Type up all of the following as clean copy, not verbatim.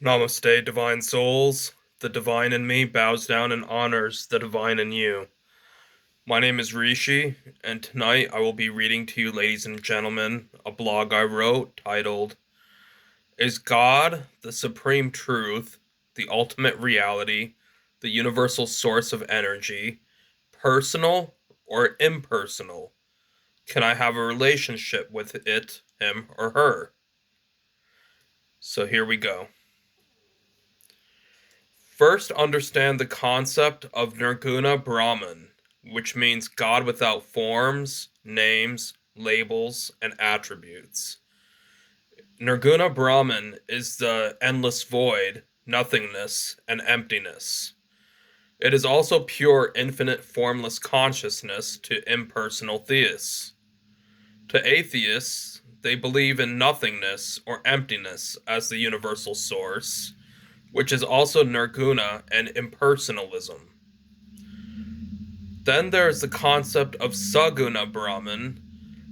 Namaste, divine souls. The divine in me bows down and honors the divine in you. My name is Rishi, and tonight I will be reading to you, ladies and gentlemen, a blog I wrote titled, Is God the Supreme Truth, the Ultimate Reality, the Universal Source of Energy, personal or impersonal? Can I have a relationship with it, him, or her? So here we go. First, understand the concept of Nirguna Brahman, which means God without forms, names, labels, and attributes. Nirguna Brahman is the endless void, nothingness, and emptiness. It is also pure, infinite, formless consciousness to impersonal theists. To atheists, they believe in nothingness or emptiness as the universal source, which is also nirguna and impersonalism. Then there is the concept of Saguna Brahman,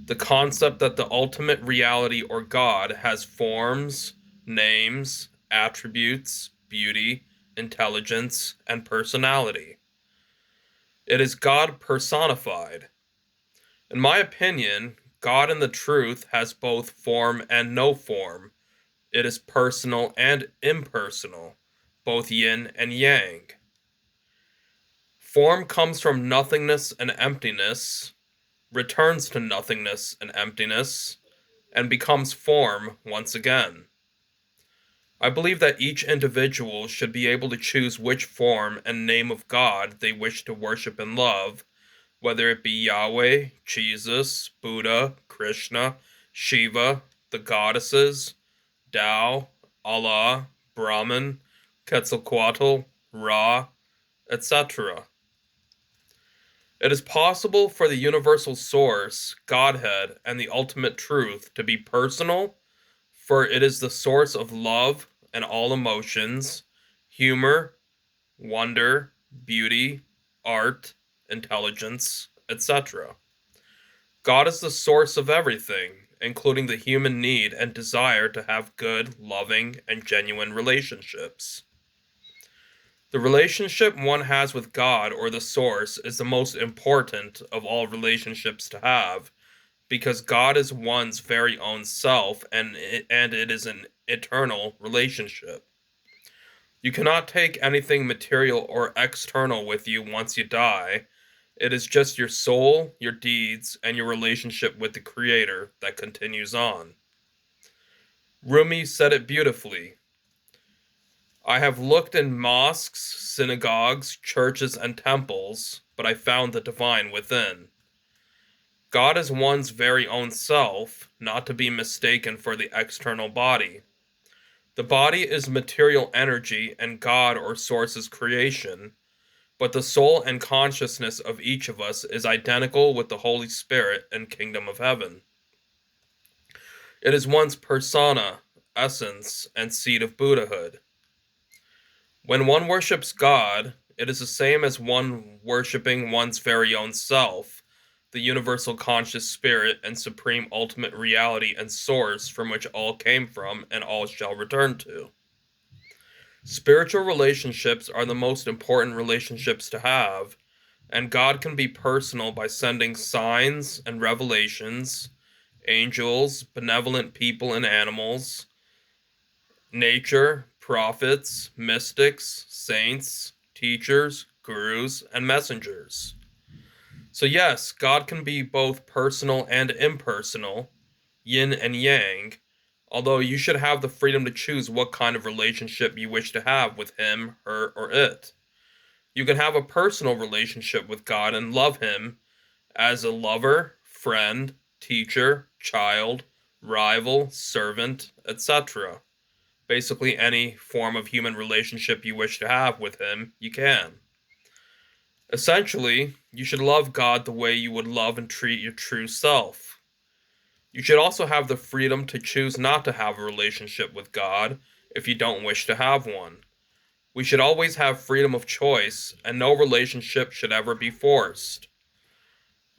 the concept that the ultimate reality or God has forms, names, attributes, beauty, intelligence, and personality. It is God personified. In my opinion, God in the truth has both form and no form. It is personal and impersonal, both yin and yang. Form comes from nothingness and emptiness, returns to nothingness and emptiness, and becomes form once again. I believe that each individual should be able to choose which form and name of God they wish to worship and love, whether it be Yahweh, Jesus, Buddha, Krishna, Shiva, the goddesses, Tao, Allah, Brahman, Quetzalcoatl, Ra, etc. It is possible for the universal source, Godhead, and the ultimate truth to be personal, for it is the source of love and all emotions, humor, wonder, beauty, art, intelligence, etc. God is the source of everything, including the human need and desire to have good, loving, and genuine relationships. The relationship one has with God or the Source is the most important of all relationships to have, because God is one's very own self and it is an eternal relationship. You cannot take anything material or external with you once you die. It is just your soul, your deeds, and your relationship with the Creator that continues on. Rumi said it beautifully. I have looked in mosques, synagogues, churches, and temples, but I found the divine within. God is one's very own self, not to be mistaken for the external body. The body is material energy and God or source's creation, but the soul and consciousness of each of us is identical with the Holy Spirit and kingdom of heaven. It is one's persona, essence, and seat of Buddhahood. When one worships God, it is the same as one worshipping one's very own self, the universal conscious spirit and supreme ultimate reality and source from which all came from and all shall return to. Spiritual relationships are the most important relationships to have, and God can be personal by sending signs and revelations, angels, benevolent people and animals, nature, prophets, mystics, saints, teachers, gurus, and messengers. So, yes, God can be both personal and impersonal, yin and yang, although you should have the freedom to choose what kind of relationship you wish to have with him, her, or it. You can have a personal relationship with God and love him as a lover, friend, teacher, child, rival, servant, etc. Basically, any form of human relationship you wish to have with him, you can. Essentially, you should love God the way you would love and treat your true self. You should also have the freedom to choose not to have a relationship with God if you don't wish to have one. We should always have freedom of choice, and no relationship should ever be forced.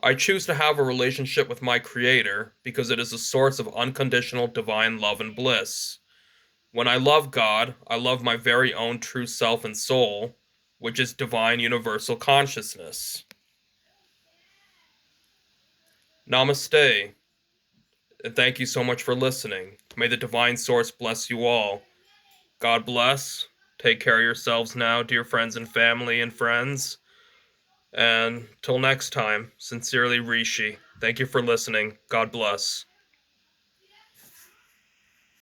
I choose to have a relationship with my Creator because it is a source of unconditional divine love and bliss. When I love God, I love my very own true self and soul, which is divine universal consciousness. Namaste, and thank you so much for listening. May the divine source bless you all. God bless. Take care of yourselves now, dear friends and family and friends. And till next time, sincerely Rishi. Thank you for listening. God bless.